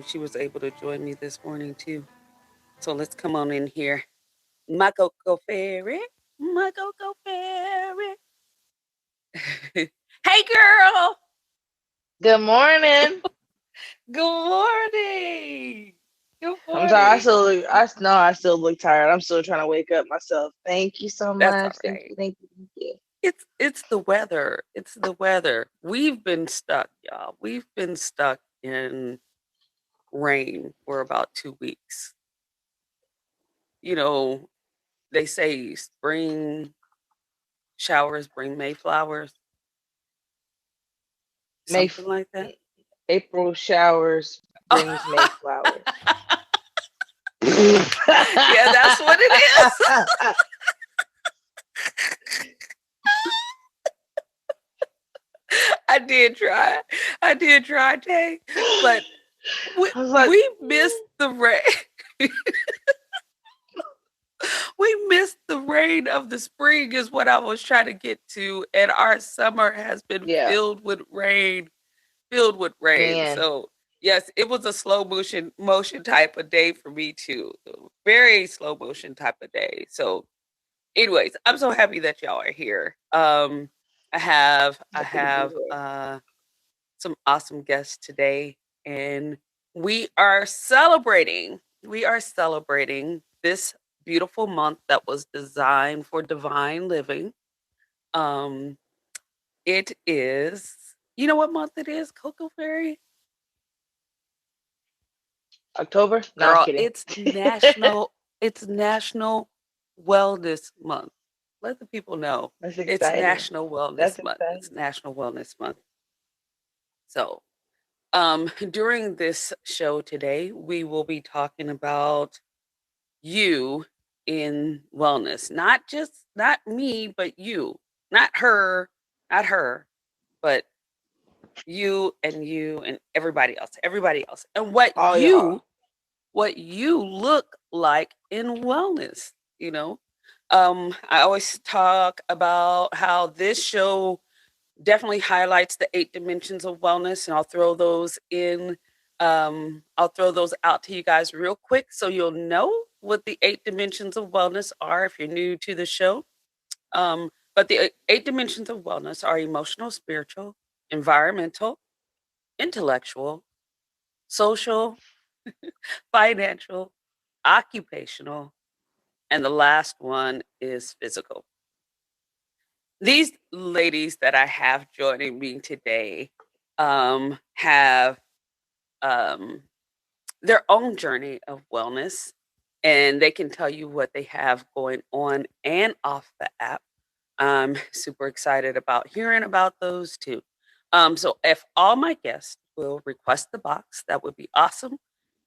She was able to join me this morning too. So let's come on in here. My Coco Fairy. My Coco Fairy. Hey girl. Good morning. Good morning. Good I'm sorry. morning. I still look tired. I'm still trying to wake up myself. Thank you so That's all much. Thank right. you. Thank you. Thank you. It's the weather. It's the weather. We've been stuck, y'all. We've been stuck in rain for about 2 weeks. You know, they say spring showers bring Mayflowers, May something like that. April showers brings May flowers. Yeah, that's what it is. I did try. I did try, Jay, but we I was like, we missed the rain. We missed the rain of the spring is what I was trying to get to, and our summer has been yeah, filled with rain. man. So yes, it was a slow motion type of day for me too. Very slow motion type of day. So anyways, I'm so happy that y'all are here. I Happy to be have here. some awesome guests today, and we are celebrating. We are celebrating this beautiful month that was designed for divine living. Um, it is. You know what month it is, Coco Fairy? October? No, I'm Girl, kidding. it's National Wellness Month. Let the people know That's it's exciting. National That's Wellness Month. It's exciting. National Wellness Month. So, during this show today, we will be talking about you in wellness. Not me, but you. Not her, not her, but you and everybody else. And All y'all. what you look like in wellness, you know. I always talk about how this show definitely highlights the 8 dimensions of wellness, and I'll throw those out to you guys real quick so you'll know what the 8 dimensions of wellness are if you're new to the show. But the 8 dimensions of wellness are emotional, spiritual, environmental, intellectual, social, financial, occupational, and the last one is physical. These ladies that I have joining me today have um, their own journey of wellness, and they can tell you what they have going on and off the app. I'm super excited about hearing about those too. So, if all my guests will request the box, that would be awesome.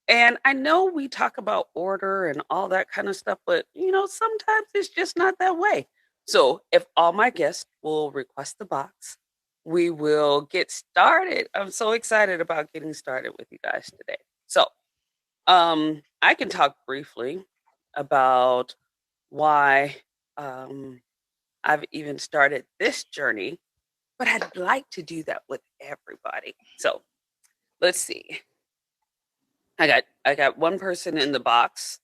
And I know we talk about order and all that kind of stuff, but sometimes it's just not that way. So if all my guests will request the box, we will get started. I'm so excited about getting started with you guys today. So I can talk briefly about why um, I've even started this journey, but I'd like to do that with everybody. So let's see. I got one person in the box.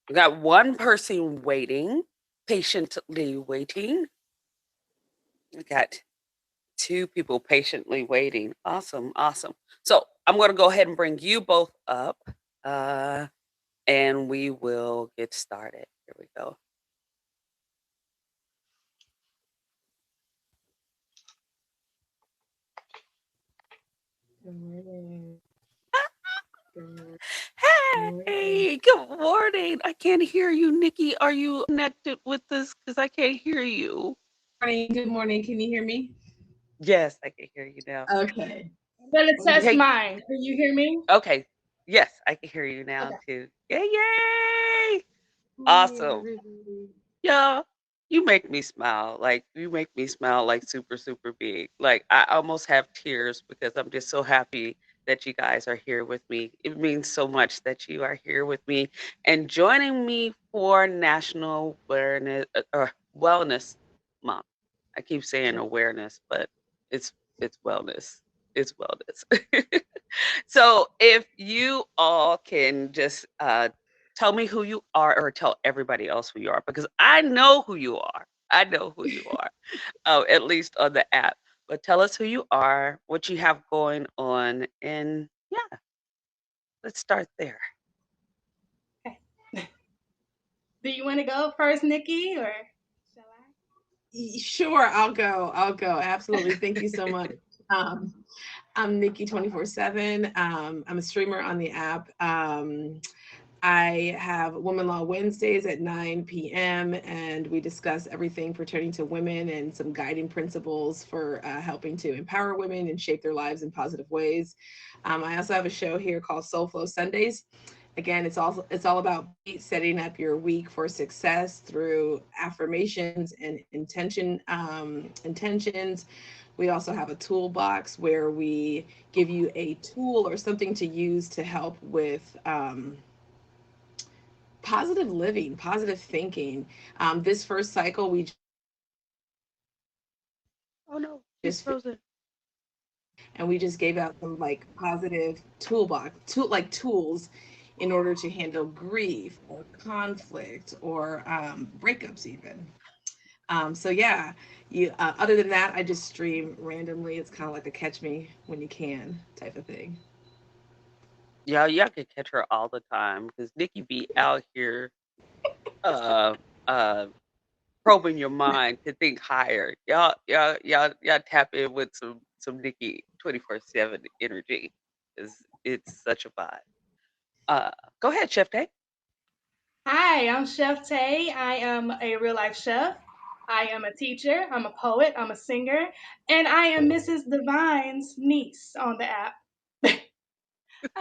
I got one person waiting, patiently waiting. I got two people patiently waiting. Awesome, awesome. So I'm going to go ahead and bring you both up, uh, and we will get started. Here we go. Good morning. Good morning. Hey, good morning. I can't hear you, Nikki. Are you connected with us? Because I can't hear you. Morning. Good morning. Can you hear me? Yes, I can hear you now. Okay. I'm gonna test Hey, mine. Can you hear me? okay. Yes, I can hear you now Okay. too. Yay, yay! Good morning, Awesome. everybody. Yeah, you make me smile. Like you make me smile like super, super big. Like I almost have tears because I'm just so happy that you guys are here with me. It means so much that you are here with me and joining me for National Awareness or Wellness Month. I keep saying awareness, but it's wellness. is wellness. So if you all can just tell me who you are or tell everybody else who you are, because I know who you are. I know who you are, at least on the app. But tell us who you are, what you have going on, and yeah, let's start there. Do you want to go first, Nikki, or shall I? Sure, I'll go. Absolutely. Thank you so much. I'm Nikki 24/7. I'm a streamer on the app. I have Woman Law Wednesdays at 9 p.m. and we discuss everything pertaining to women and some guiding principles for helping to empower women and shape their lives in positive ways. I also have a show here called Soul Flow Sundays. Again, it's all about setting up your week for success through affirmations and intentions. We also have a toolbox where we give you a tool or something to use to help with positive living, positive thinking. This first cycle, we Oh no, he's frozen. and we just gave out some like positive tools in order to handle grief or conflict or breakups even. So yeah, you other than that, I just stream randomly. It's kind of like a catch me when you can type of thing. Yeah, y'all can catch her all the time because Nikki be out here uh probing your mind to think higher. Y'all tap in with some Nikki 24/7 energy. It's such a vibe. Go ahead, Chef Tay. Hi, I'm Chef Tay. I am a real life chef. I am a teacher. I'm a poet. I'm a singer. And I am Mrs. Divine's niece on the app.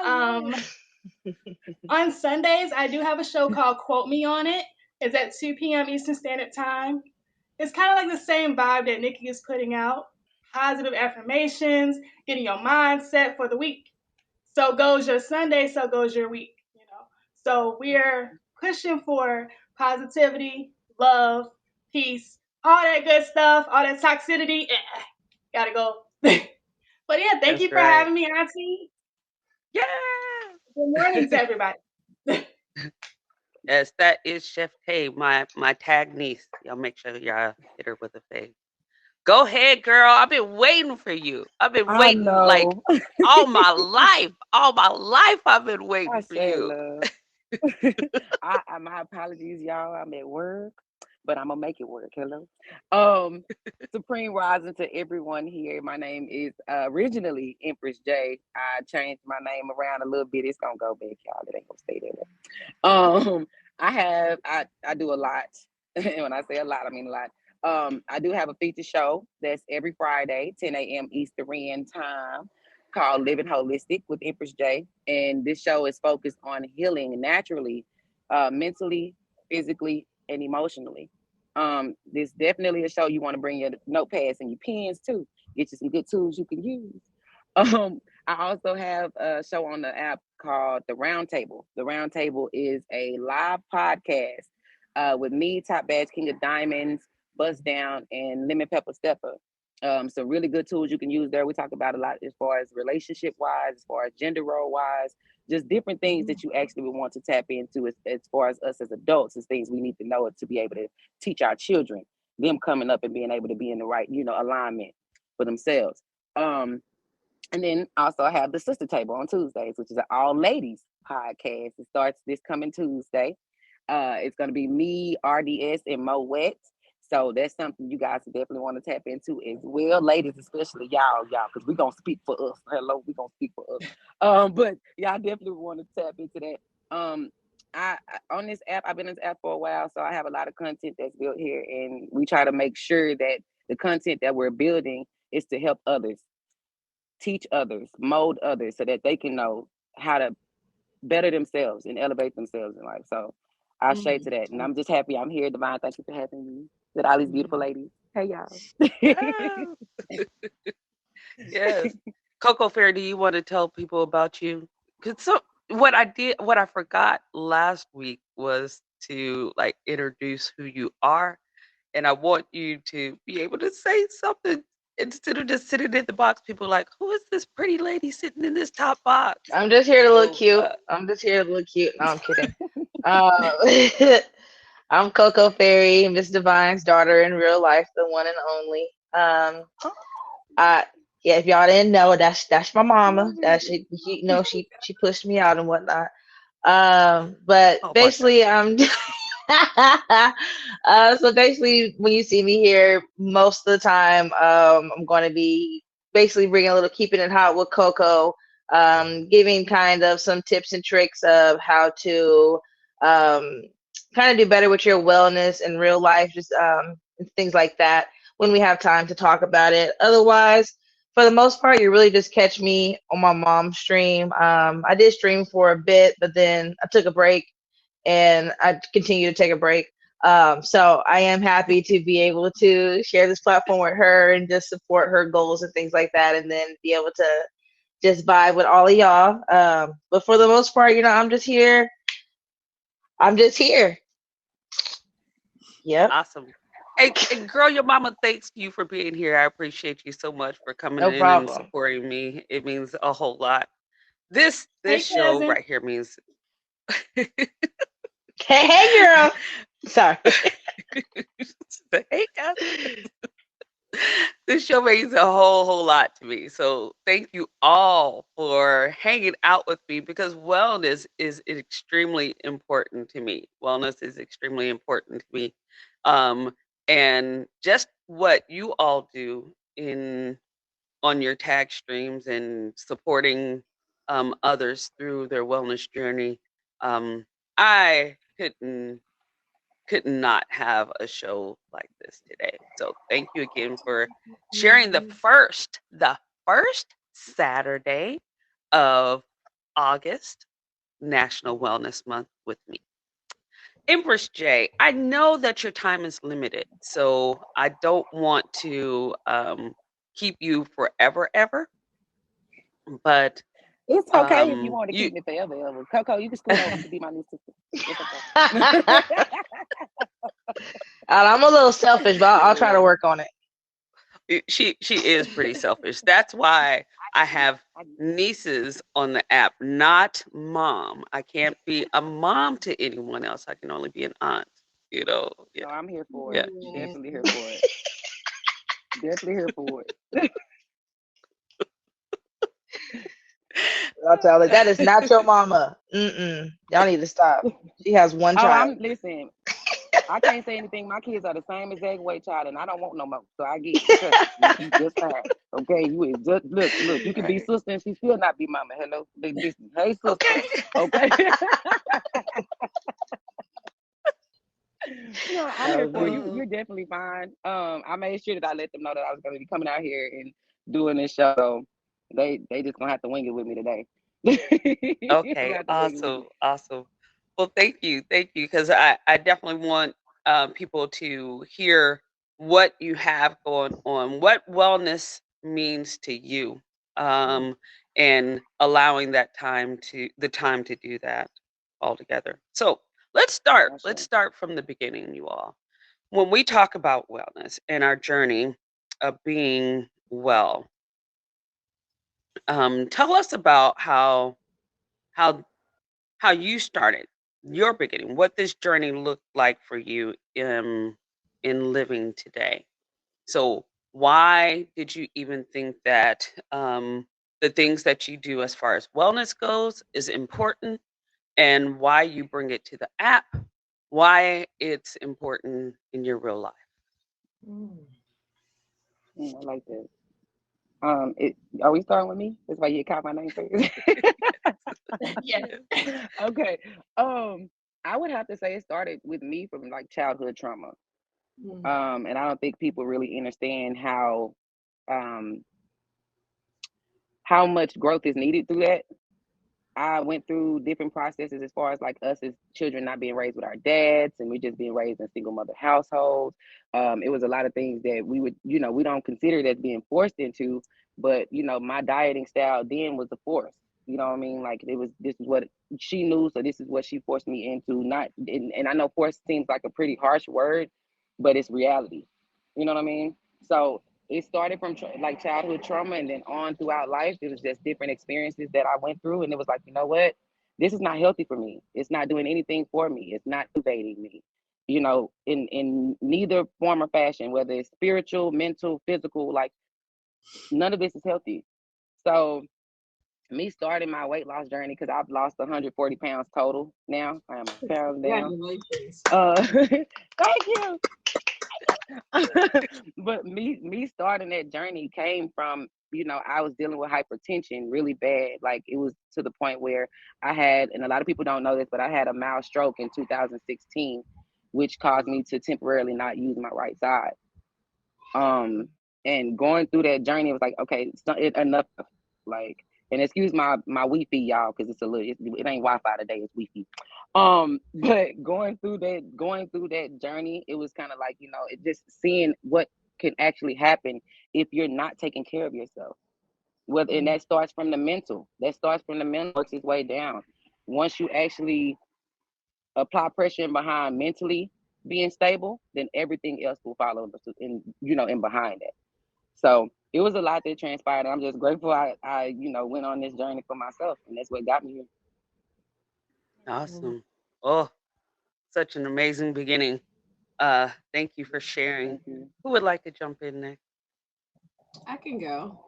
um, on Sundays, I do have a show called Quote Me on It. It's at 2 p.m. Eastern Standard Time. It's kind of like the same vibe that Nikki is putting out. Positive affirmations, getting your mind set for the week. So goes your Sunday, so goes your week, you know. So we're pushing for positivity, love, peace, all that good stuff, all that toxicity. Gotta go. But yeah, thank That's you for right. having me, Auntie. Yeah. Good morning to everybody. Yes, that is Chef Tay, my tag niece. Y'all make sure y'all hit her with a fade. Go ahead, girl. I've been waiting for you. I've been I waiting like know. all my life. All my life I've been waiting I for said you. love. My apologies, y'all. I'm at work, but I'm gonna make it work. Hello. Um, Supreme Rising to everyone here. My name is originally Empress J. I changed my name around a little bit. It's gonna go back, y'all. It ain't gonna stay there. I do a lot. And when I say a lot, I mean a lot. I do have a feature show that's every Friday, 10 a.m. Eastern time, called Living Holistic with Empress J. And this show is focused on healing naturally, mentally, physically, and emotionally. This definitely a show you want to bring your notepads and your pens too. Get you some good tools you can use. I also have a show on the app called The Round Table. The Round Table is a live podcast with me, Top Badge King of Diamonds, Bust Down, and Lemon Pepper Stepper. Some really good tools you can use there. We talk about a lot as far as relationship wise, as far as gender role wise, just different things that you actually would want to tap into as far as us as adults, as things we need to know to be able to teach our children, them coming up and being able to be in the right, alignment for themselves. And then also I have the Sister Table on Tuesdays, which is an all ladies podcast. It starts this coming Tuesday. It's going to be me, RDS, and Mo Wet. So that's something you guys definitely want to tap into as well, ladies, especially y'all, because we're gonna speak for us. Hello, we're gonna speak for us. But y'all definitely want to tap into that. I on this app, I've been on this app for a while, so I have a lot of content that's built here, and we try to make sure that the content that we're building is to help others, teach others, mold others, so that they can know how to better themselves and elevate themselves in life. So I'll shade to that. And I'm just happy I'm here, Divine. Thank you for having me with all these beautiful ladies. Hey, y'all. Yeah. Yes. Coco Fair, do you want to tell people about you? Because what I forgot last week was to like introduce who you are. And I want you to be able to say something instead of just sitting in the box, people are like, who is this pretty lady sitting in this top box? I'm just here to look So, cute. I'm just here to look cute. No, I'm kidding. Uh, I'm Coco Fairy, Miss Divine's daughter in real life, the one and only. I Yeah, if y'all didn't know, that's my mama. That she pushed me out and whatnot. But oh my God. basically, so basically, when you see me here, most of the time, I'm going to be basically bringing a little keeping it hot with Coco, giving kind of some tips and tricks of how to um, kind of do better with your wellness in real life, just things like that when we have time to talk about it. Otherwise, for the most part, you really just catch me on my mom's stream. I did stream for a bit, but then I took a break and I continue to take a break. So I am happy to be able to share this platform with her and just support her goals and things like that, and then be able to just vibe with all of y'all. But for the most part, I'm just here. I'm just here. Yep, Awesome. And girl, your mama thanks you for being here. I appreciate you so much for coming no in and problem. supporting me. It means a whole lot. This Hey, show cousin. right here means Hey, girl. Sorry. hey guys. This show means a whole lot to me. So thank you all for hanging out with me because wellness is extremely important to me. Wellness is extremely important to me. Um, and just what you all do in on your tag streams and supporting others through their wellness journey. I could not have a show like this today. So thank you again for sharing the first Saturday of August, National Wellness Month, with me. Empress J, I know that your time is limited, so I don't want to keep you forever, ever. But It's okay if you want to you keep me forever, ever. Coco, you can scoot over to be my new sister. It's okay. I'm a little selfish, but I'll try to work on it. she is pretty selfish. That's why I have nieces on the app, not mom. I can't be a mom to anyone else. I can only be an aunt. No, Yeah, I'm here for yeah. it. Definitely here for it. Definitely here for it. I'll tell her that is not your mama. Y'all need to stop. She has one Oh, child. listen. I can't say anything. My kids are the same exact way, child, and I don't want no more. So I get you. Trust me. You just fine. Okay, you is just look. You can be sister and she still not be mama. Hello, listen. Hey, sister. Okay. No, I'm here for you. You're definitely fine. I made sure that I let them know that I was going to be coming out here and doing this show. So they just gonna have to wing it with me today. Okay, awesome. Well, thank you, because I definitely want people to hear what you have going on, what wellness means to you, and allowing the time to do that all together. So let's start. Sure. Let's start from the beginning, you all. When we talk about wellness and our journey of being well, tell us about how how you started your beginning, what this journey looked like for you in living today. So why did you even think that the things that you do as far as wellness goes is important, and why you bring it to the app, why it's important in your real life? I like that. Are we starting with me? That's why you caught my name first. Yes. Okay. I would have to say it started with me from like childhood trauma. And I don't think people really understand um how much growth is needed through that. I went through different processes as far as like us as children not being raised with our dads and we're just being raised in single mother households. It was a lot of things that we would, we don't consider that being forced into, but my dieting style then was a force. You know what I mean? Like this is what she knew, so this is what she forced me into. Not, and I know force seems like a pretty harsh word, but it's reality. You know what I mean? So it started from like childhood trauma, and then on throughout life, it was just different experiences that I went through, and it was like, you know what, this is not healthy for me. It's not doing anything for me. It's not elevating me. In neither form or fashion, whether it's spiritual, mental, physical, like none of this is healthy. So me starting my weight loss journey, because I've lost 140 pounds total now. I am a pound down. Congratulations. Thank you. But me starting that journey came from, I was dealing with hypertension really bad. Like it was to the point where I had, and a lot of people don't know this, but I had a mild stroke in 2016, which caused me to temporarily not use my right side. And going through that journey, it was like, okay, enough. Like, and excuse my Wi-Fi, y'all, because it's a little, it ain't Wi-Fi today, it's Wi-Fi. But going through that journey, it was kind of like, it just seeing what can actually happen if you're not taking care of yourself. And that starts from the mental. Works its way down. Once you actually apply pressure in behind mentally being stable, then everything else will follow in behind it. So it was a lot that transpired. I'm just grateful I went on this journey for myself, and that's what got me here. Awesome. Oh, such an amazing beginning. Thank you for sharing. Thank you. Who would like to jump in next? I can go.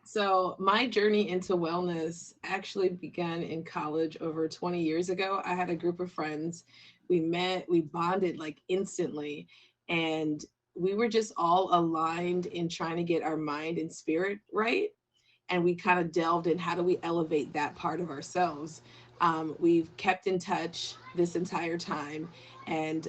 So my journey into wellness actually began in college over 20 years ago. I had a group of friends. We met, we bonded like instantly, and we were just all aligned in trying to get our mind and spirit right. And we kind of delved in how do we elevate that part of ourselves. We've kept in touch this entire time. And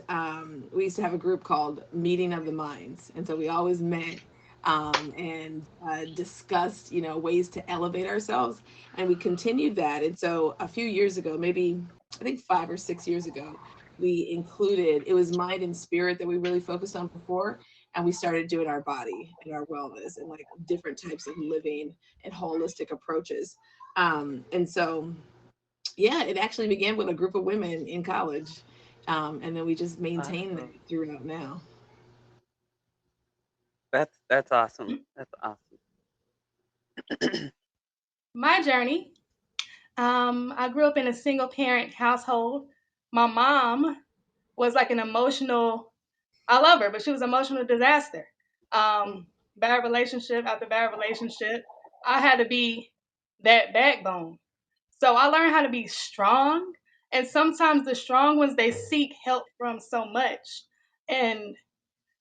we used to have a group called Meeting of the Minds. And so we always met and discussed, ways to elevate ourselves. And we continued that. And so a few years ago, maybe I think 5 or 6 years ago, we included, it was mind and spirit that we really focused on before. And we started doing our body and our wellness and like different types of living and holistic approaches. And so, yeah, it actually began with a group of women in college. And then we just maintained that throughout now. That's awesome. That's awesome. My journey. I grew up in a single parent household. My mom was like an emotional, I love her, but she was an emotional disaster. Bad relationship after bad relationship. I had to be that backbone. So I learned how to be strong. And sometimes the strong ones, they seek help from so much. And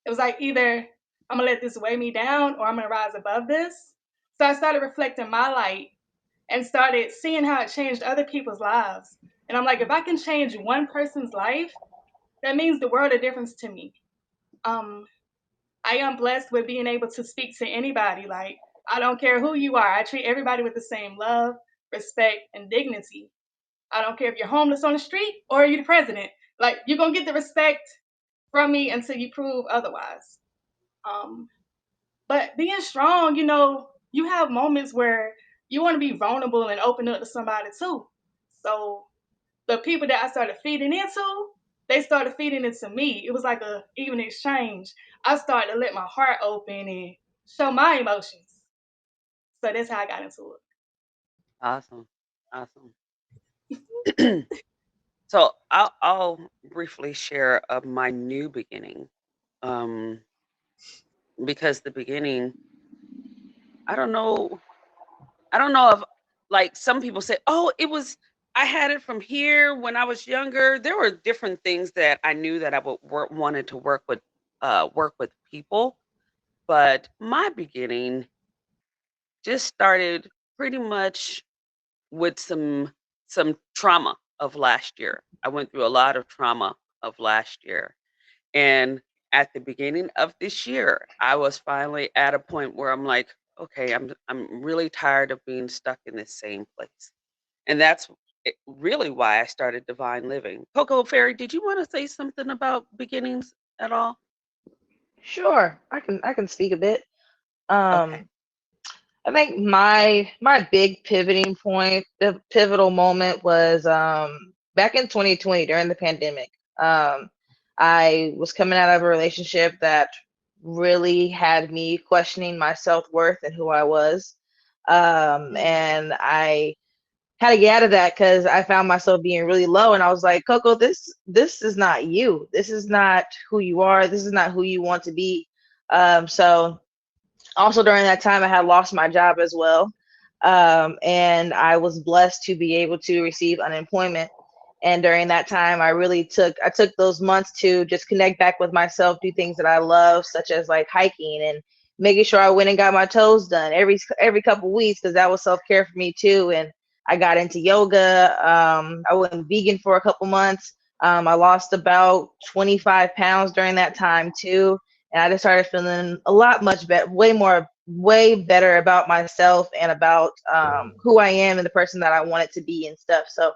it was like either I'm going to let this weigh me down or I'm going to rise above this. So I started reflecting my light and started seeing how it changed other people's lives. And I'm like, if I can change one person's life, that means the world of difference to me. Um, I am blessed with being able to speak to anybody. Like, I don't care who you are. I treat everybody with the same love, respect, and dignity. I don't care if you're homeless on the street or you're the president. Like, you're going to get the respect from me until you prove otherwise. But being strong, you have moments where you want to be vulnerable and open up to somebody too. So the people that I started feeding into, they started feeding into me. It was like a even exchange. I started to let my heart open and show my emotions. So that's how I got into it. Awesome. So I'll briefly share of my new beginning. Because the beginning, I don't know if, like, some people say, oh, I had it from here when I was younger. There were different things that I knew that I wanted to work with people, but my beginning just started pretty much with some trauma of last year. I went through a lot of trauma of last year, and at the beginning of this year, I was finally at a point where I'm like, okay, I'm really tired of being stuck in this same place. And that's really why I started Divine Living. Coco Fairy, did you want to say something about beginnings at all? Sure, I can speak a bit. Okay. I think my big pivoting point, the pivotal moment was back in 2020 during the pandemic. I was coming out of a relationship that really had me questioning my self-worth and who I was. And I had to get out of that because I found myself being really low, and I was like, Coco, this is not you. This is not who you are. This is not who you want to be. So also during that time, I had lost my job as well. And I was blessed to be able to receive unemployment. And during that time, I took those months to just connect back with myself, do things that I love, such as like hiking and making sure I went and got my toes done every couple weeks, because that was self-care for me too. And I got into yoga. I went vegan for a couple months. I lost about 25 pounds during that time too. And I just started feeling a lot much better, way better about myself and about who I am and the person that I wanted to be and stuff. So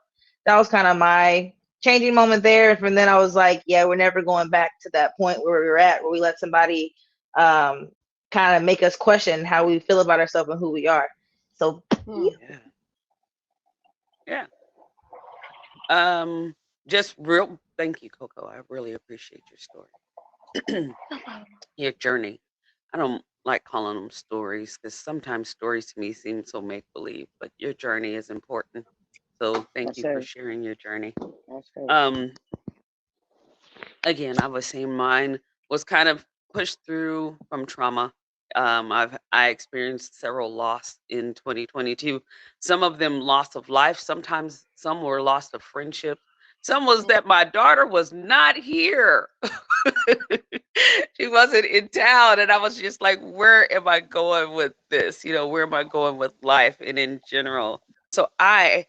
that was kind of my changing moment there. And from then I was like, yeah, we're never going back to that point where we were at, where we let somebody kind of make us question how we feel about ourselves and who we are. So Yeah. Yeah. Just real thank you, Coco. I really appreciate your story. Your journey. I don't like calling them stories because sometimes stories to me seem so make believe, but your journey is important. So thank you for sharing your journey. Um, again, I was saying mine was kind of pushed through from trauma. I experienced several loss in 2022. Some of them loss of life. Sometimes some were loss of friendship. Some was that my daughter was not here. She wasn't in town, and I was just like, where am I going with this? Where am I going with life and in general? So I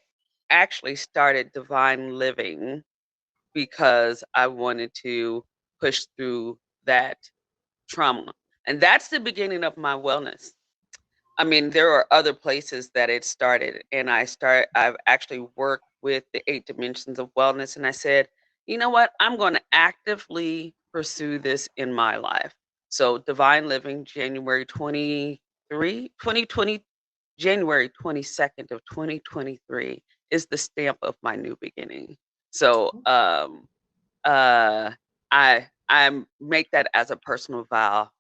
actually started Divine Living because I wanted to push through that trauma. And that's the beginning of my wellness. I mean, there are other places that it started, and I've actually worked with the 8 dimensions of wellness, and I said, you know what? I'm going to actively pursue this in my life. So Divine Living, January 22nd of 2023 is the stamp of my new beginning. So I make that as a personal vow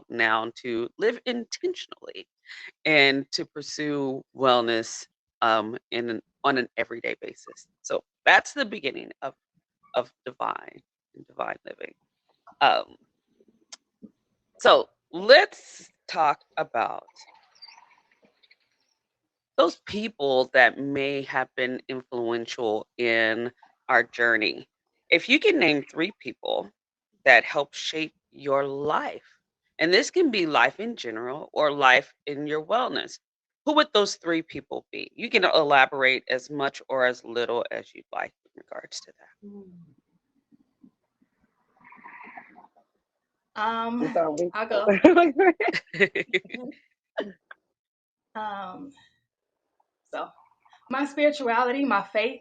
now to live intentionally and to pursue wellness on an everyday basis. So that's the beginning of divine living. Um, so let's talk about those people that may have been influential in our journey. If you can name 3 people that help shape your life, and this can be life in general or life in your wellness, who would those 3 people be? You can elaborate as much or as little as you'd like in regards to I'll go. that. So my spirituality, my faith.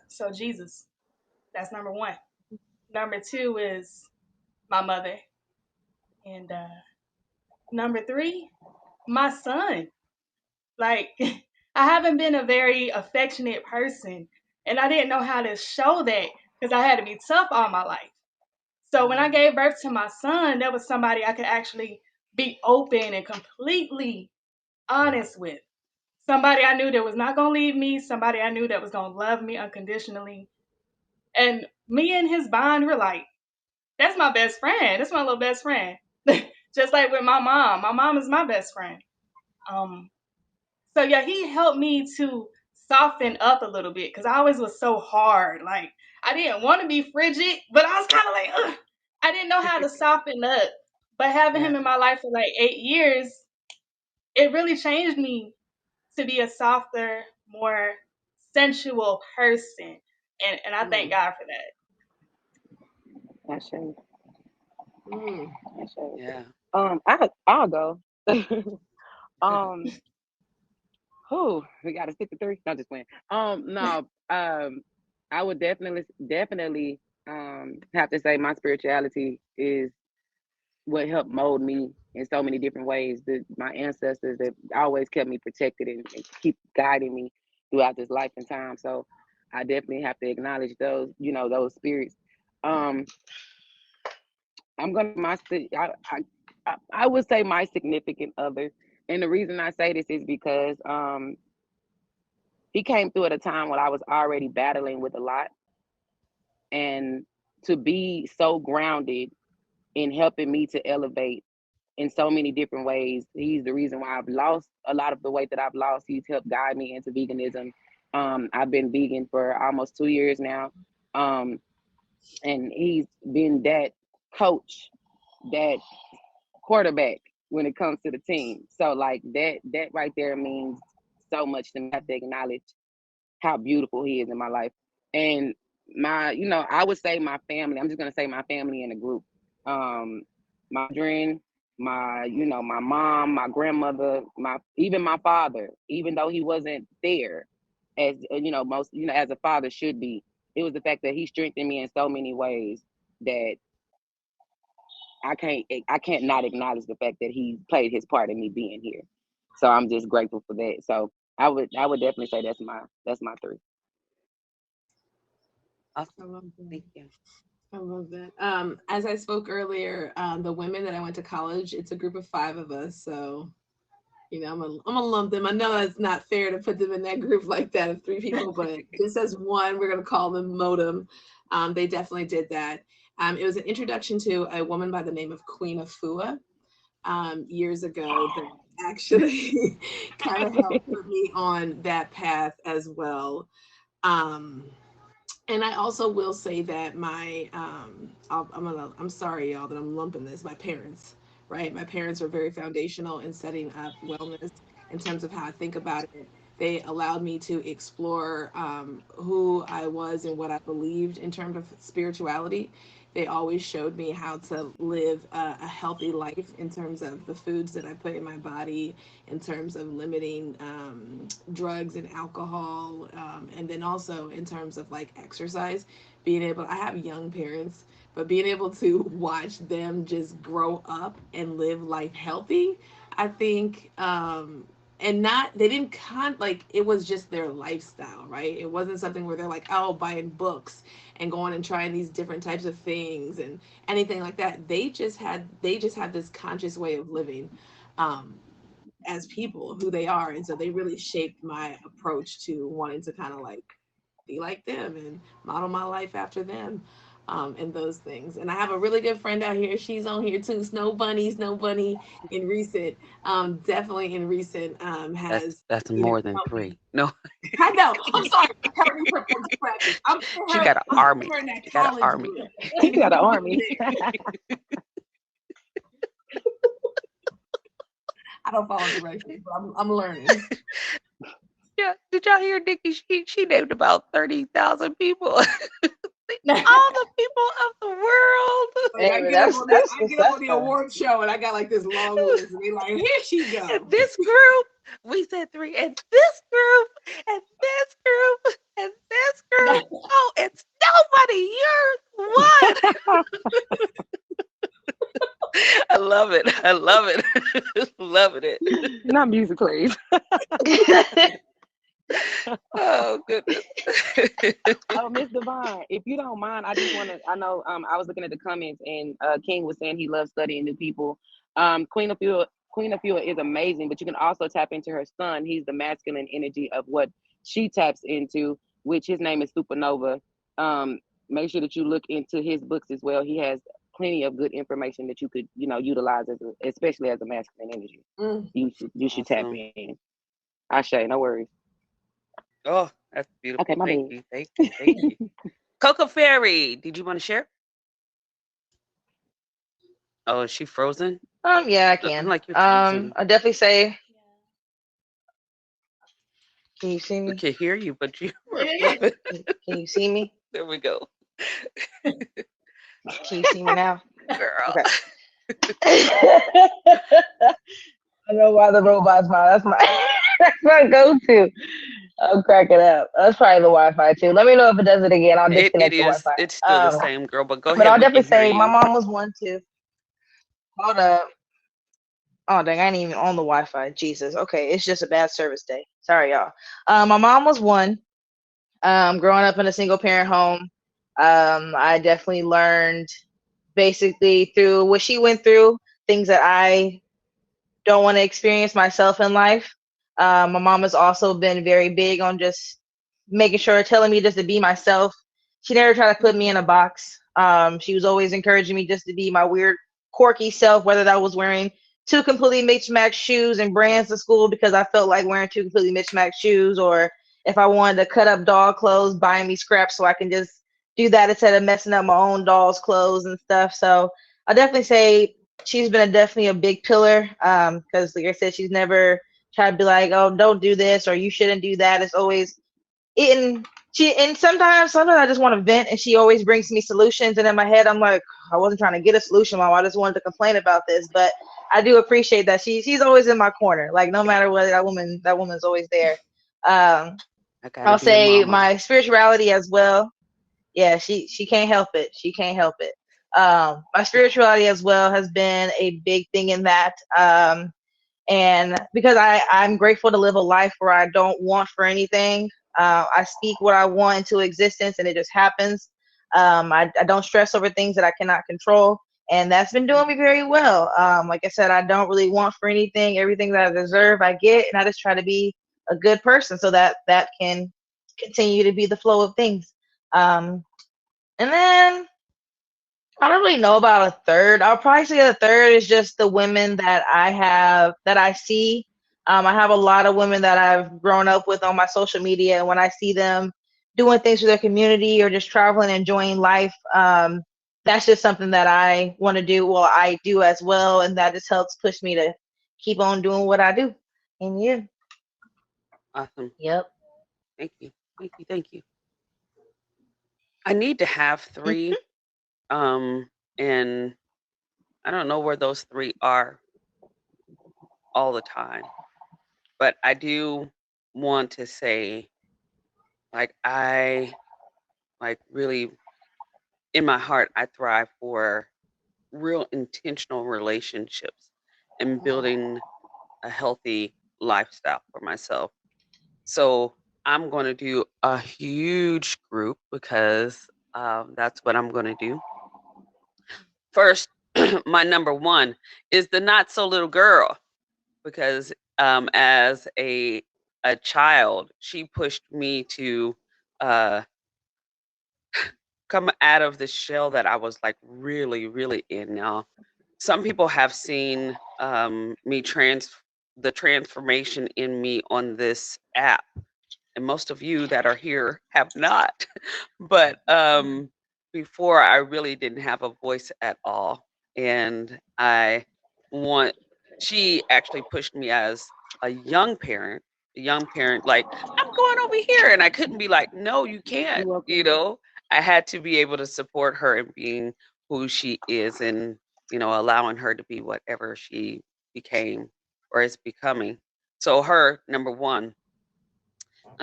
So Jesus, that's number 1. Number 2 is my mother, and number 3, my son. Like I haven't been a very affectionate person, and I didn't know how to show that because I had to be tough all my life. So when I gave birth to my son, that was somebody I could actually be open and completely honest with. Somebody I knew that was not going to leave me, somebody I knew that was going to love me unconditionally. And me and his bond were like, that's my best friend. That's my little best friend. Just like with my mom. My mom is my best friend. So yeah, he helped me to soften up a little bit because I always was so hard. Like I didn't want to be frigid, but I was kind of like, ugh. I didn't know how to soften up. But having him in my life for like 8 years, it really changed me to be a softer, more sensual person. And I thank God for that. Yeah. I'll go. We got to stick to 3. Not just playing. No. I would definitely have to say my spirituality is what helped mold me in so many different ways. My ancestors that always kept me protected and keep guiding me throughout this life and time. So I definitely have to acknowledge those spirits. I'm gonna I would say my significant other, and the reason I say this is because he came through at a time when I was already battling with a lot, and to be so grounded in helping me to elevate in so many different ways. He's the reason why I've lost a lot of the weight that I've lost. He's helped guide me into veganism. I've been vegan for almost 2 years now, and he's been that coach, that quarterback when it comes to the team. So like that right there means so much to me. I have to acknowledge how beautiful he is in my life. And I would say my family. I'm just gonna say my family in a group. My children, my mom, my grandmother, even my father, even though he wasn't there as most as a father should be. It was the fact that he strengthened me in so many ways that I can't not acknowledge the fact that he played his part in me being here. So I'm just grateful for that. So I would definitely say that's my three. I Awesome. love that. Thank you. I love that. As I spoke earlier, the women that I went to college, it's a group of 5 of us. So, I'm gonna lump them. I know it's not fair to put them in that group like that of 3 people, but just as one, we're gonna call them Modem. They definitely did that. It was an introduction to a woman by the name of Queen Afua years ago that actually kind of helped put me on that path as well. And I also will say that I'm sorry, y'all, that I'm lumping this. My parents, right? My parents were very foundational in setting up wellness in terms of how I think about it. They allowed me to explore who I was and what I believed in terms of spirituality. They always showed me how to live a healthy life in terms of the foods that I put in my body, in terms of limiting drugs and alcohol, and then also in terms of like exercise. I have young parents, but being able to watch them just grow up and live life healthy, I think, and not, they didn't like, it was just their lifestyle, right? It wasn't something where they're like, oh, buying books and going and trying these different types of things and anything like that. They just had this conscious way of living as people, who they are. And so they really shaped my approach to wanting to kind of like be like them and model my life after them, and those things. And I have a really good friend out here. She's on here too. Snow Bunny in recent, definitely in recent, has That's more than helped 3. me. No, I know. I'm sorry. Help me put into practice. I'm she got an army. her in that She got an college army. group. You got an army. I don't follow directions, but I'm learning. Yeah, did y'all hear Nikki? She named about 30,000 people. All the people of the world. Like, I Hey, get up that's on the award show and I got like this long list and they're like, here she And go. this group, we said 3, and this group, and this group, and this group. Oh, it's nobody. You're one. I love it. I love it. Loving it. Not music, please. Oh goodness. Oh, Miss Devon, if you don't mind, I just want to. I know. I was looking at the comments, and King was saying he loves studying new people. Queen Afua is amazing, but you can also tap into her son. He's the masculine energy of what she taps into, which his name is Supernova. Make sure that you look into his books as well. He has plenty of good information that you could, utilize especially as a masculine energy. You should tap Awesome. in. Ashe, no worries. Oh, that's beautiful. Okay, my Thank bad. you. Thank you. Thank you. Coco Fairy, did you want to share? Oh, is she frozen? Yeah, I Looking can. like you're frozen. I definitely say, can you see We me? can hear you, but you were Yeah. frozen. Can you see me? There we go. Can you see me now? Girl. Okay. I don't know why the robot's smile. That's my that's my go-to. I'm cracking up. That's probably the Wi-Fi too. Let me know if it does it again. I'll It disconnect the is. Wi-Fi. It's still the same, girl. But go But ahead. I'll We can definitely hear say my you. mom was one too. Hold up. Oh dang, I ain't even on the Wi-Fi. Jesus. Okay, it's just a bad service day. Sorry, y'all. My mom was one. Growing up in a single parent home, I definitely learned basically through what she went through, things that I don't want to experience myself in life. My mom has also been very big on just making sure, telling me just to be myself. She never tried to put me in a box. She was always encouraging me just to be my weird, quirky self, whether that was wearing two completely mismatched shoes and brands to school because I felt like wearing two completely mismatched shoes, or if I wanted to cut up doll clothes, buying me scraps so I can just do that instead of messing up my own doll's clothes and stuff. So I definitely say she's been definitely a big pillar. Because like I said, she's never tried to be like, oh, don't do this or you shouldn't do that. It's always and sometimes I just want to vent, and she always brings me solutions. And in my head, I'm like, I wasn't trying to get a solution, mom. I just wanted to complain about this. But I do appreciate that she's always in my corner. Like no matter what, that woman's always there. Um, I gotta I'll be a say mama. my spirituality as well. Yeah, she can't help it. She can't help it. My spirituality as well has been a big thing in that. And because I'm grateful to live a life where I don't want for anything. I speak what I want into existence, and it just happens. I don't stress over things that I cannot control, and that's been doing me very well. Like I said, I don't really want for anything. Everything that I deserve, I get, and I just try to be a good person so that that can continue to be the flow of things. Um, and then I don't really know about a third. I'll probably say the third is just the women that I see. I have a lot of women that I've grown up with on my social media, and when I see them doing things for their community or just traveling, enjoying life, that's just something that I want to do. Well, I do as well, and that just helps push me to keep on doing what I do. And yeah, Awesome. yep. Thank you. Thank you. Thank you. I need to have three. And I don't know where those three are all the time, but I do want to say, like, really in my heart, I thrive for real intentional relationships and building a healthy lifestyle for myself. So I'm going to do a huge group because that's what I'm going to do. First, my number one is the not so little girl because as a child, she pushed me to uh, come out of the shell that I was like really, really in. Now, some people have seen the transformation in me on this app, and most of you that are here have not. But before, I really didn't have a voice at all, and want. She actually pushed me as a young parent. A young parent, like I'm going over here, and I couldn't be like, no, you can't. You're welcome. I had to be able to support her in being who she is, and allowing her to be whatever she became or is becoming. So her number one.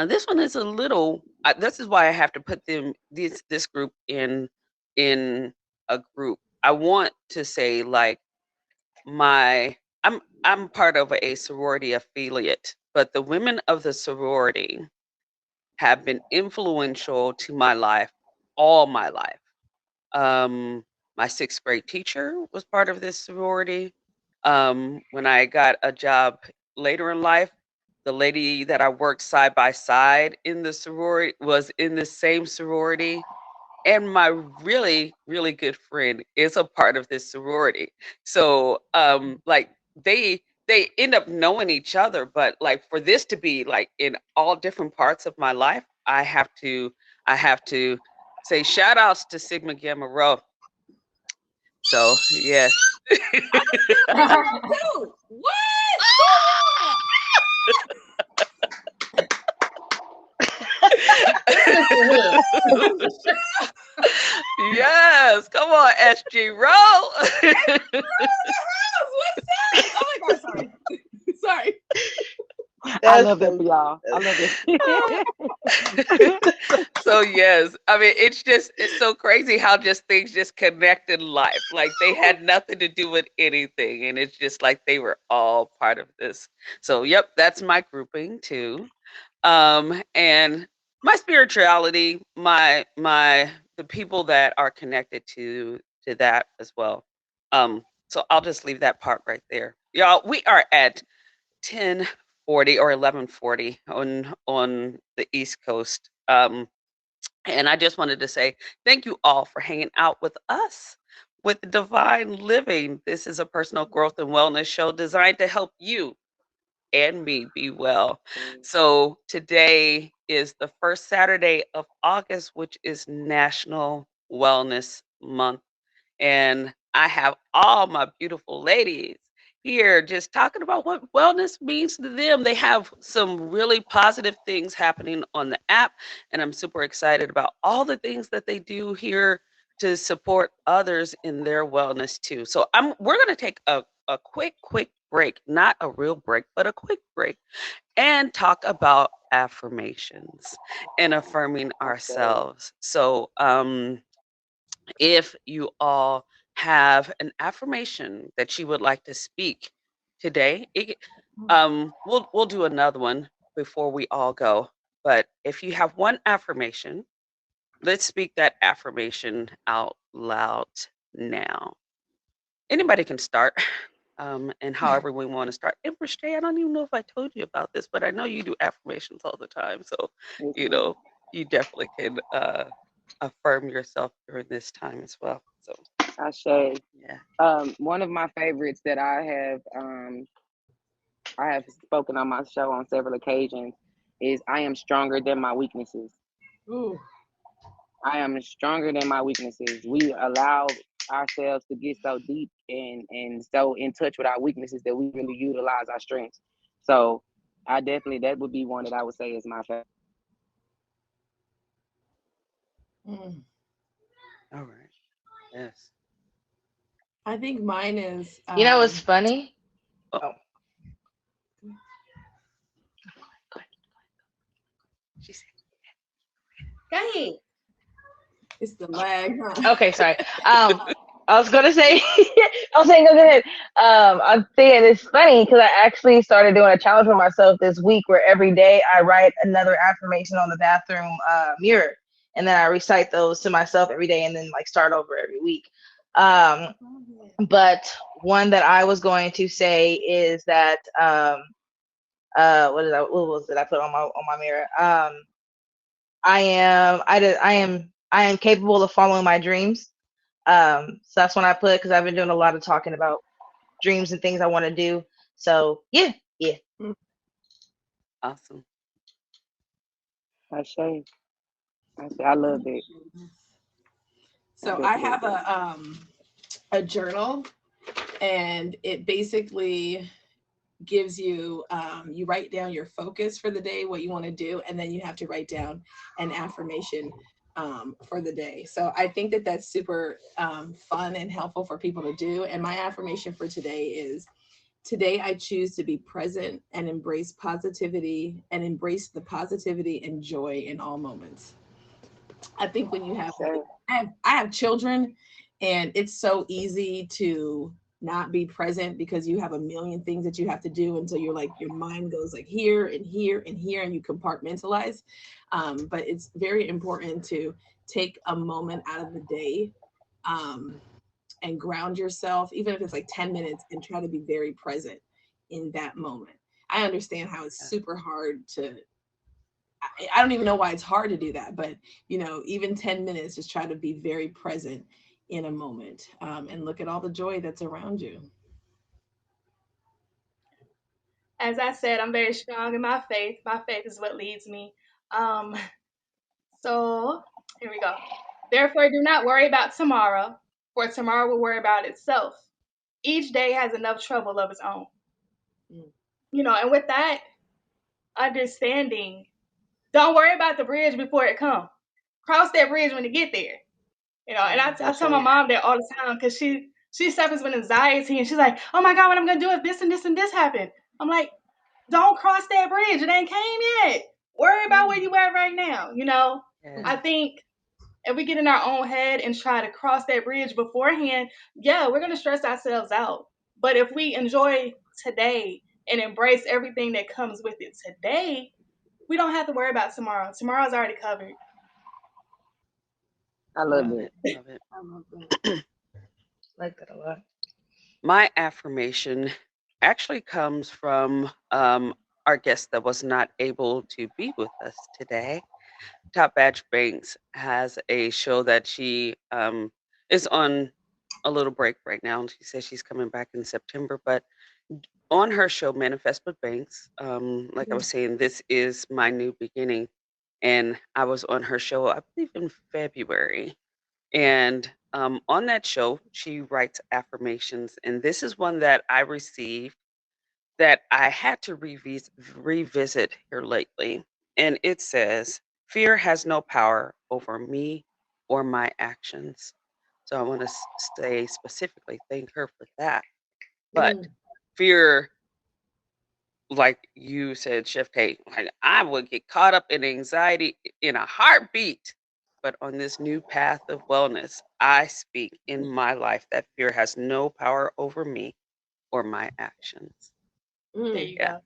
This one is a little. This is why I have to put this group in a group. I want to say like my I'm part of a sorority affiliate, but the women of the sorority have been influential to my life all my life. Um, my sixth grade teacher was part of this sorority. When I got a job later in life, the lady that I worked side by side in the sorority was in the same sorority. And my really, really good friend is a part of this sorority. So like they end up knowing each other, but like for this to be like in all different parts of my life, I have to say shout outs to Sigma Gamma Rho. So yes. Too. What? Yes, come on, SG Roll. What's up? Oh my God, sorry. Sorry. I That's love that so for y'all. I love it. So yes, I mean it's so crazy how just things just connect in life. Like they had nothing to do with anything, and it's just like they were all part of this. So yep, that's my grouping too. And my spirituality, the people that are connected to to that as well. So I'll just leave that part right there. Y'all, we are at 10:40 or 11:40 on the East Coast. And I just wanted to say thank you all for hanging out with us with Divine Living. This is a personal growth and wellness show designed to help you and me be well. So today is the first Saturday of August, which is National Wellness Month. And I have all my beautiful ladies here just talking about what wellness means to them. They have some really positive things happening on the app, and I'm super excited about all the things that they do here to support others in their wellness too. So we're going to take a quick break, not a real break, but a quick break, and talk about affirmations and affirming ourselves. So if you all have an affirmation that you would like to speak today, we'll do another one before we all go. But if you have one affirmation, let's speak that affirmation out loud now. Anybody can start, and however we want to start. Empress J, I don't even know if I told you about this, but I know you do affirmations all the time, so you know you definitely can affirm yourself during this time as well. So Ashe. yeah. One of my favorites that I have spoken on my show on several occasions is I am stronger than my weaknesses. Ooh. I am stronger than my weaknesses. We allow ourselves to get so deep and so in touch with our weaknesses that we really utilize our strengths. So I definitely, that would be one that I would say is my favorite. All right. Yes. I think mine is. You know what's funny? Oh. She said, Hey. It's the lag. Huh? Okay, sorry. I was gonna say, I was saying, go ahead. I'm saying it's funny because I actually started doing a challenge for myself this week where every day I write another affirmation on the bathroom mirror, and then I recite those to myself every day, and then like start over every week. But one that I was going to say is that what was it I put on my mirror? I am capable of following my dreams. So that's when I put, because I've been doing a lot of talking about dreams and things I want to do. So yeah. awesome. Ashe. I love it. So I have a journal, and it basically gives you you write down your focus for the day, what you want to do, and then you have to write down an affirmation for the day. So I think that that's super fun and helpful for people to do. And my affirmation for today is, today I choose to be present and embrace positivity and embrace the positivity and joy in all moments. I think when you have, I have children, and it's so easy to not be present because you have a million things that you have to do until you're like, your mind goes like here and here and here, and you compartmentalize. But it's very important to take a moment out of the day and ground yourself, even if it's like 10 minutes, and try to be very present in that moment. I understand how it's super hard to, I don't even know why it's hard to do that, but even 10 minutes, just try to be very present in a moment and look at all the joy that's around you. As I said, I'm very strong in my faith. My faith is what leads me. So here we go. Therefore, do not worry about tomorrow, for tomorrow will worry about itself. Each day has enough trouble of its own. And with that understanding, don't worry about the bridge before it comes. Cross that bridge when you get there. And I tell my mom that all the time because she suffers with anxiety, and she's like, "Oh my God, what I'm gonna do if this and this and this happen?" I'm like, "Don't cross that bridge. It ain't came yet. Worry about where you at right now." I think if we get in our own head and try to cross that bridge beforehand, yeah, we're gonna stress ourselves out. But if we enjoy today and embrace everything that comes with it today, we don't have to worry about tomorrow. Tomorrow's already covered. I love it. Love it. I love that. like that a lot. My affirmation actually comes from our guest that was not able to be with us today. Top Batch Banks has a show that she is on a little break right now. She says she's coming back in September, but on her show, Manifest with Banks, like I was saying, this is my new beginning. And I was on her show, I believe in February. And on that show, she writes affirmations. And this is one that I received that I had to revisit here lately. And it says, "Fear has no power over me or my actions." So I want to say specifically, thank her for that. But fear, like you said, Chef K, like I would get caught up in anxiety in a heartbeat. But on this new path of wellness, I speak in my life that fear has no power over me or my actions. There you Yeah. go.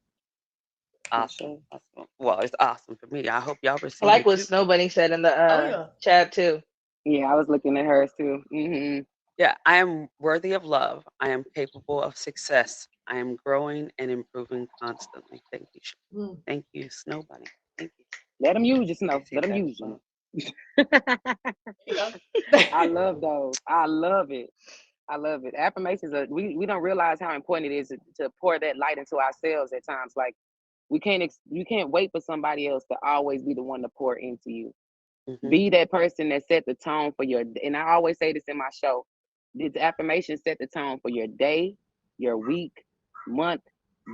Awesome. Awesome. Well, it's awesome for me. I hope y'all I receive like it what too. Snow Bunny said in the Oh yeah. chat too. Yeah, I was looking at hers too. Hmm. Yeah, I am worthy of love. I am capable of success. I am growing and improving constantly. Thank you. Thank you, Snow Bunny. Thank you. Let them use you, Snow. Receive Let them that use as well. you. There you go. I love those. I love it. I love it. Affirmations are we don't realize how important it is to pour that light into ourselves at times. Like you can't wait for somebody else to always be the one to pour into you. Mhm. Be that person that set the tone for your, and I always say this in my show, these affirmations set the tone for your day, your week, month,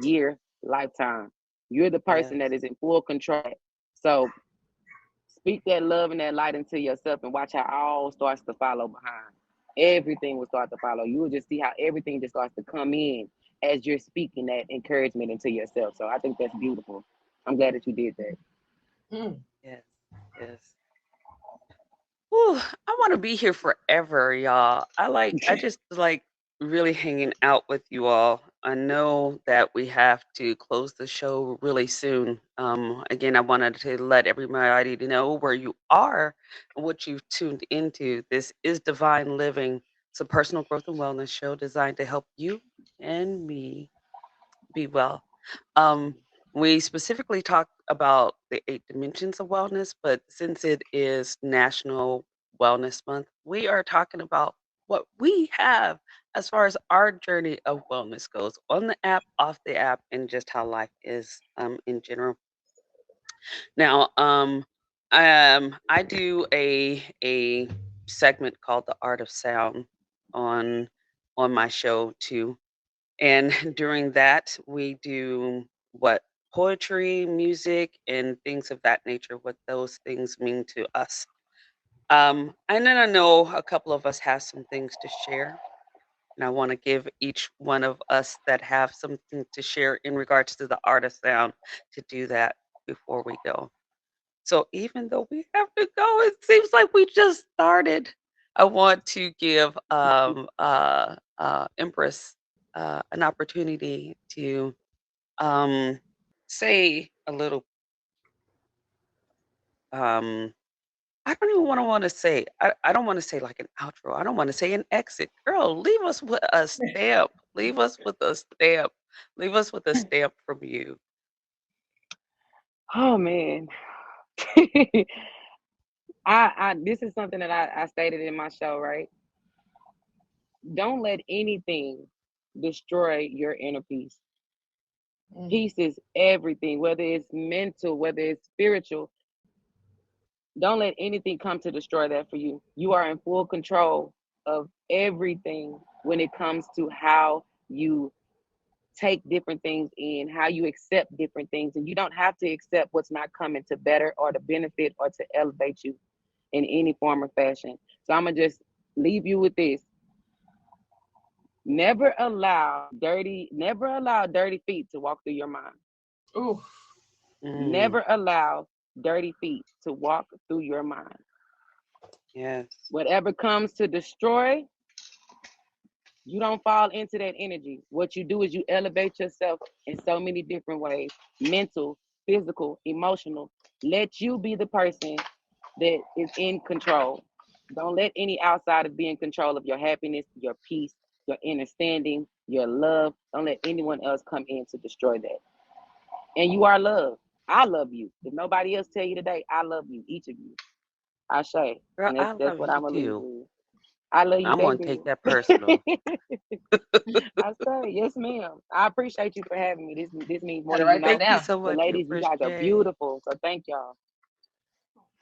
year, lifetime. You're the person that Yes. is in full control. So speak that love and that light into yourself and watch how all starts to follow behind. Everything will start to follow. You will just see how everything just starts to come in as you're speaking that encouragement into yourself. So I think that's beautiful. I'm glad that you did that. Yes. Yes. Whew, I want to be here forever, y'all. I just like really hanging out with you all. I know that we have to close the show really soon. Again, I wanted to let everybody to know where you are and what you've tuned into. This is Divine Living. It's a personal growth and wellness show designed to help you and me be well. Um, we specifically talked about the 8 dimensions of wellness, but since it is National Wellness Month, we are talking about what we have as far as our journey of wellness goes on the app, off the app, and just how life is in general. Now, I do a segment called the Art of Sound on on my show too, and during that, we do what poetry, music, and things of that nature, what those things mean to us. And then I know a couple of us have some things to share, and I want to give each one of us that have something to share in regards to the art of sound to do that before we go. So even though we have to go, it seems like we just started. I want to give Empress an opportunity to um, say a little. I don't even want to say. I don't want to say like an outro. I don't want to say an exit. Girl, leave us with a stamp. Leave us with a stamp. Leave us with a stamp from you. Oh man. I this is something that I stated in my show, right? Don't let anything destroy your inner peace. Peace is everything, whether it's mental, whether it's spiritual. Don't let anything come to destroy that for you. You are in full control of everything when it comes to how you take different things in, how you accept different things. And you don't have to accept what's not coming to better or to benefit or to elevate you in any form or fashion. So I'm going to just leave you with this. Never allow dirty feet to walk through your mind. Ooh. Never allow dirty feet to walk through your mind. Yes. Whatever comes to destroy, you don't fall into that energy. What you do is you elevate yourself in so many different ways: mental, physical, emotional. Let you be the person that is in control. Don't let any outsider be in control of your happiness, your peace, your understanding, your love. Don't let anyone else come in to destroy that. And you are loved. I love you. If nobody else tell you today, I love you, each of you. I say, Girl, and I that's love what you I'm gonna leave too. with. I love you I'm back gonna take then. that personal. I say, yes, ma'am. I appreciate you for having me. This means more Gotta than you write that know. Thank you down. so The much, ladies, you Empress guys are J. beautiful. So thank y'all.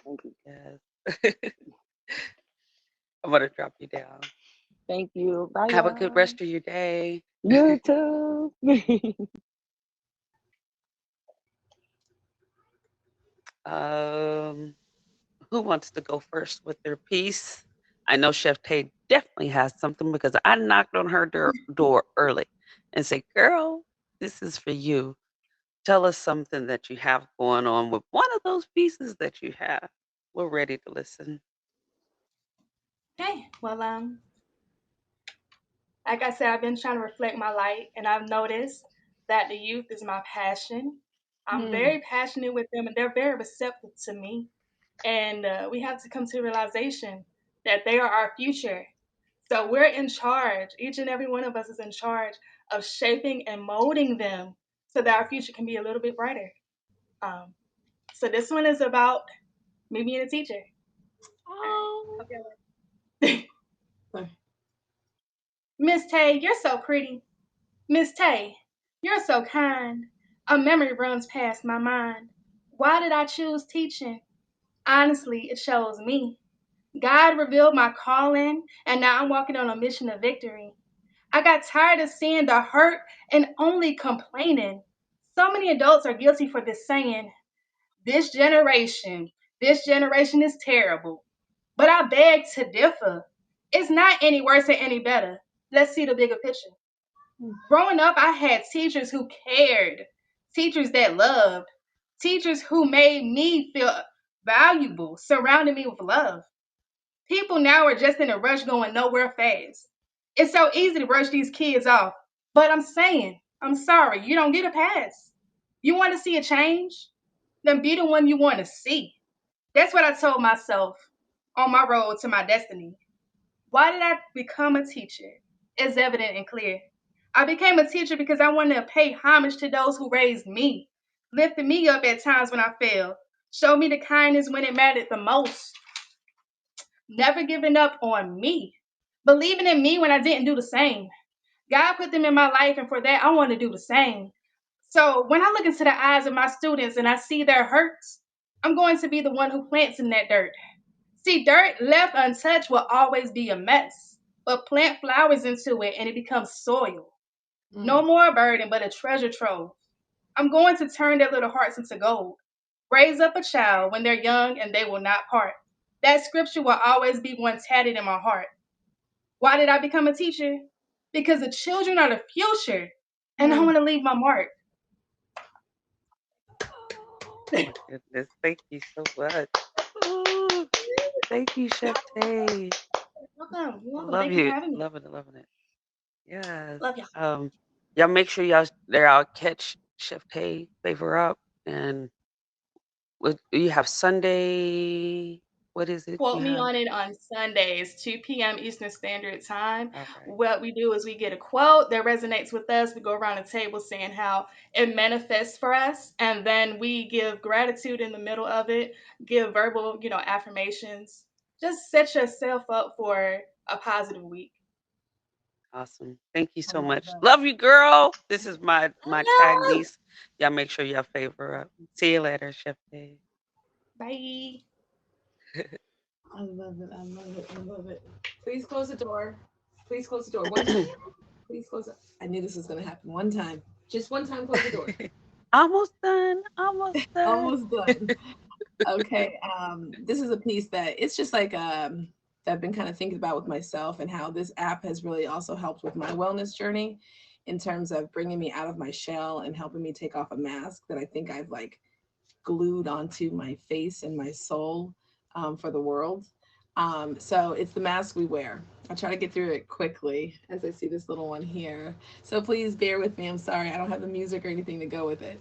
Thank you. Yes. I'm gonna drop you down. Thank you. Bye, Have a good y'all. rest of your day. You too. Um, who wants to go first with their piece? I know Chef Tay definitely has something because I knocked on her door early and said, "Girl, this is for you. Tell us something that you have going on with one of those pieces that you have. We're ready to listen." Okay, well, like I said, I've been trying to reflect my light, and I've noticed that the youth is my passion. I'm very passionate with them, and they're very receptive to me. And we have to come to the realization that they are our future. So we're in charge. Each and every one of us is in charge of shaping and molding them so that our future can be a little bit brighter. Um, so this one is about me being a teacher. Oh. Okay. Miss Tay, you're so pretty. Miss Tay, you're so kind. A memory runs past my mind. Why did I choose teaching? Honestly, it shows me. God revealed my calling, and now I'm walking on a mission of victory. I got tired of seeing the hurt and only complaining. So many adults are guilty for this saying, this generation, this generation is terrible. But I beg to differ. It's not any worse or any better. Let's see the bigger picture. Growing up, I had teachers who cared, teachers that loved, teachers who made me feel valuable, surrounded me with love. People now are just in a rush going nowhere fast. It's so easy to brush these kids off. But I'm saying, I'm sorry, you don't get a pass. You want to see a change? Then be the one you want to see. That's what I told myself on my road to my destiny. Why did I become a teacher? It's evident and clear. I became a teacher because I wanted to pay homage to those who raised me, lifted me up at times when I failed, showed me the kindness when it mattered the most, never giving up on me, believing in me when I didn't do the same. God put them in my life, and for that, I want to do the same. So when I look into the eyes of my students and I see their hurts, I'm going to be the one who plants in that dirt. See, dirt left untouched will always be a mess, but plant flowers into it and it becomes soil. No more a burden, but a treasure trove. I'm going to turn their little hearts into gold. Raise up a child when they're young and they will not part. That scripture will always be one tatted in my heart. Why did I become a teacher? Because the children are the future, and I want to leave my mark. Oh my goodness. Thank you so much. Ooh, thank you, Chef Tay. Welcome. You're welcome. Love Thank you for you. having me. Loving it. Yes. Love y'all. Y'all make sure y'all catch Chef Tay, favor up, and you have Sunday. What is it? Quote You me have on it on Sundays, 2 p.m. Eastern Standard Time. okay. What we do is we get a quote that resonates with us. We go around the table saying how it manifests for us, and then we give gratitude in the middle of it, give verbal, affirmations. Just set yourself up for a positive week. Awesome. Thank you I so love much. that. Love you, girl. This is my tag Ah! niece. Y'all make sure y'all favor up. See you later, Chef Tay. Bye. I love it. I love it. I love it. Please close the door. Please close the door. One time. Please close it. I knew this was going to happen. One time. Just one time, close the door. Almost done. Almost done. Almost done. Okay. This is a piece that it's just like that I've been kind of thinking about with myself and how this app has really also helped with my wellness journey in terms of bringing me out of my shell and helping me take off a mask that I think I've like glued onto my face and my soul for the world. So it's the mask we wear. I'll try to get through it quickly as I see this little one here. So please bear with me. I'm sorry, I don't have the music or anything to go with it.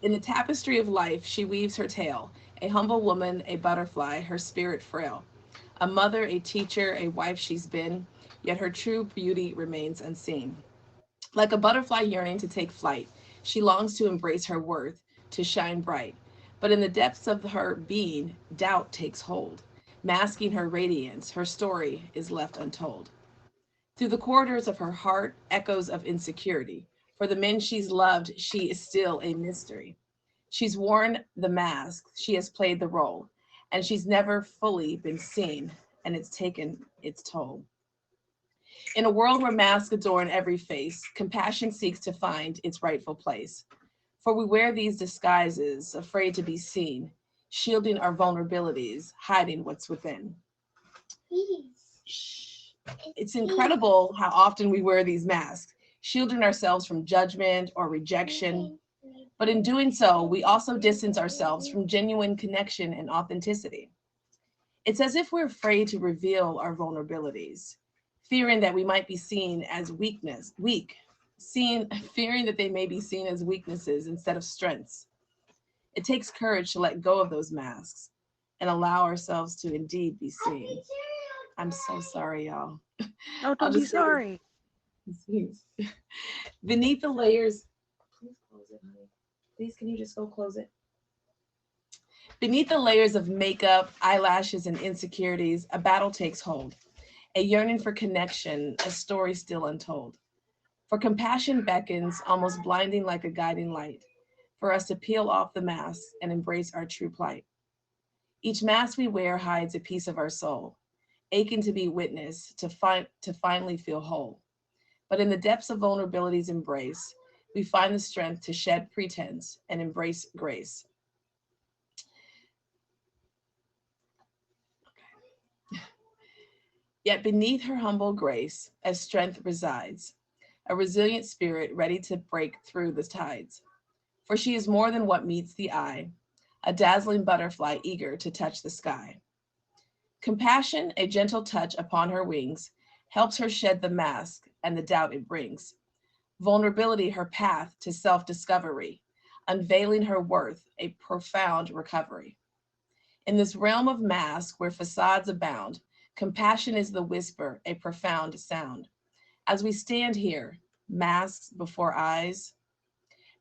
In the tapestry of life, she weaves her tale. A humble woman, a butterfly, her spirit frail. A mother, a teacher, a wife she's been, yet her true beauty remains unseen. Like a butterfly yearning to take flight, she longs to embrace her worth, to shine bright. But in the depths of her being, doubt takes hold. Masking her radiance, her story is left untold. Through the corridors of her heart, echoes of insecurity. For the men she's loved, she is still a mystery. She's worn the mask, she has played the role, and she's never fully been seen, and it's taken its toll. In a world where masks adorn every face, compassion seeks to find its rightful place. For we wear these disguises, afraid to be seen, shielding our vulnerabilities, hiding what's within. It's incredible how often we wear these masks, shielding ourselves from judgment or rejection. But in doing so, we also distance ourselves from genuine connection and authenticity. It's as if we're afraid to reveal our vulnerabilities, fearing that we might be seen as fearing that they may be seen as weaknesses instead of strengths. It takes courage to let go of those masks and allow ourselves to indeed be seen. I'm so sorry, y'all. No, I'll don't be just say sorry. this. Beneath the layers, please close it, honey. Please, can you just go close it? Beneath the layers of makeup, eyelashes, and insecurities, a battle takes hold. A yearning for connection, a story still untold. For compassion beckons, almost blinding like a guiding light, for us to peel off the mask and embrace our true plight. Each mask we wear hides a piece of our soul, aching to be witnessed, to finally feel whole. But in the depths of vulnerability's embrace, we find the strength to shed pretense and embrace grace. Yet beneath her humble grace, as strength resides, a resilient spirit ready to break through the tides. For she is more than what meets the eye, a dazzling butterfly eager to touch the sky. Compassion, a gentle touch upon her wings, helps her shed the mask and the doubt it brings. Vulnerability, her path to self-discovery, unveiling her worth, a profound recovery. In this realm of masks where facades abound, compassion is the whisper, a profound sound. As we stand here, masks before eyes,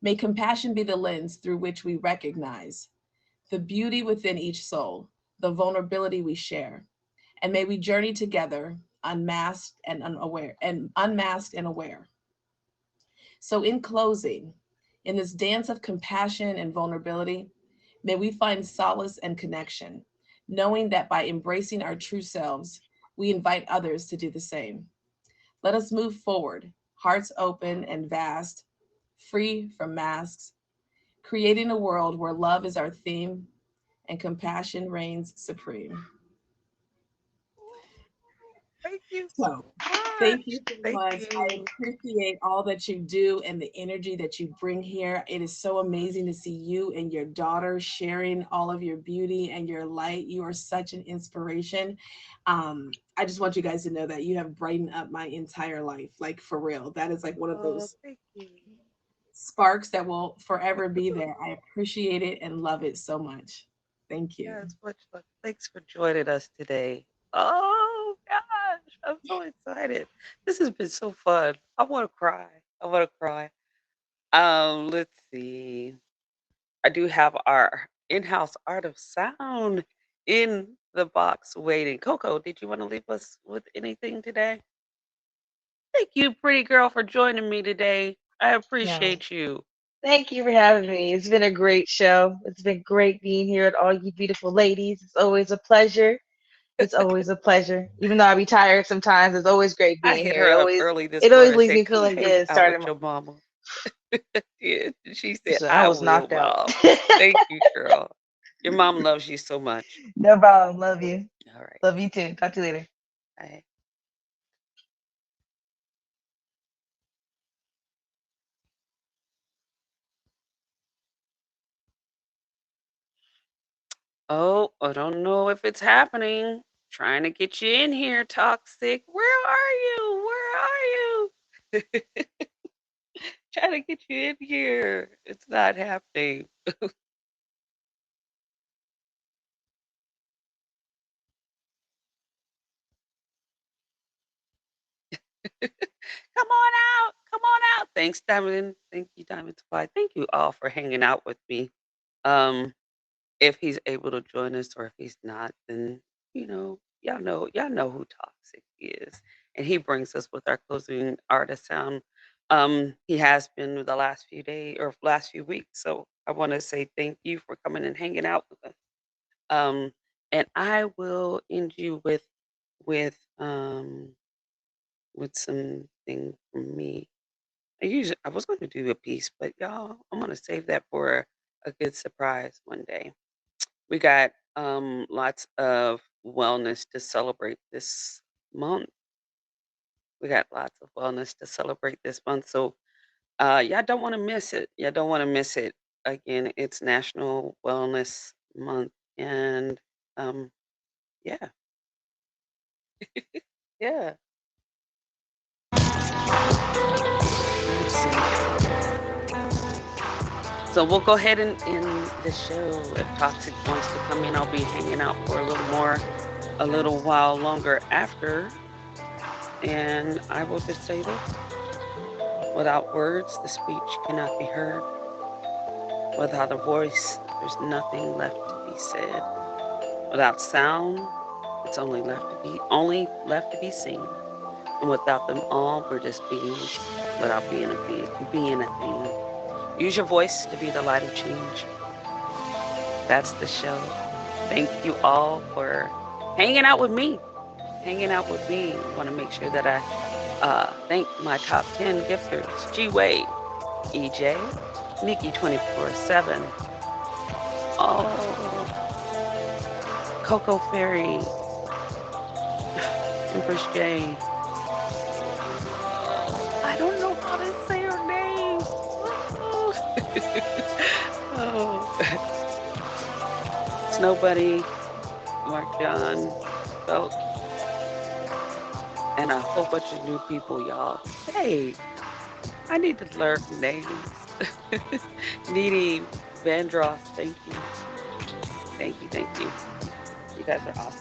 may compassion be the lens through which we recognize the beauty within each soul, the vulnerability we share. And may we journey together, unmasked and unaware, and unmasked and aware. So in closing, in this dance of compassion and vulnerability, may we find solace and connection, knowing that by embracing our true selves, we invite others to do the same. Let us move forward, hearts open and vast, free from masks, creating a world where love is our theme and compassion reigns supreme. Thank you so So much. thank you so Thank much. I you. appreciate all that you do and the energy that you bring here. It is so amazing to see you and your daughter sharing all of your beauty and your light. You are such an inspiration. I just want you guys to know that you have brightened up my entire life, like for real. That is like one of Oh, those thank you. sparks that will forever be there. I appreciate it and love it so much. Thank you. Yes, much love. Thanks for joining us today. Oh gosh, I'm so excited. This has been so fun. I want to cry. I want to cry. Let's see. I do have our in-house art of sound in the box waiting. Coco, did you want to leave us with anything today? Thank you, pretty girl, for joining me today. I No. appreciate you. Thank you for having me. It's been a great show. It's been great being here with all you beautiful ladies. It's always a pleasure. It's always a pleasure. Even though I be tired sometimes, it's always great I being hit here. her up early this It always morning and leaves said, me "Come feeling hang good out with starting my your mama." Yeah, she said, so I "I was will, knocked out. mom." Thank you, girl. Your mom loves you so much. No problem. Love you. All right. Love you too. Talk to you later. Bye. Oh, I don't know if it's happening. Trying to get you in here, toxic. Where are you? Where are you? Trying to get you in here. It's not happening. Thanks, Diamond. Thank you, Diamond Supply. Thank you all for hanging out with me. Um, if he's able to join us or if he's not, then y'all know who Toxic is. And he brings us with our closing artist sound. He has been the last few days or last few weeks. So I want to say thank you for coming and hanging out with us. Um, and I will end you with um with something from me. I was going to do a piece, but y'all, I'm going to save that for a good surprise one day. We got lots of wellness to celebrate this month. We got lots of wellness to celebrate this month. So y'all don't want to miss it. Y'all don't want to miss it. Again, it's National Wellness Month. And yeah, yeah. Let's see. So we'll go ahead and end the show. If Toxic wants to come in, I'll be hanging out for a little while longer after. And I will just say this: without words, the speech cannot be heard. Without a voice, there's nothing left to be said. Without sound, it's only left to be seen. And without them all, we're just beings without being a thing. Use your voice to be the light of change. That's the show. Thank you all for hanging out with me. Hanging out with me. I want to make sure that I thank my top 10 gifters: G Wade, EJ, Nikki 24/7, oh, Coco Fairy, Empress J. I don't know how to say her name. Oh. Snow Bunny, Mark John, Belt, and a whole bunch of new people, y'all. Hey, I need to learn names. Needy Vandross, thank you. Thank you, thank you. You guys are awesome.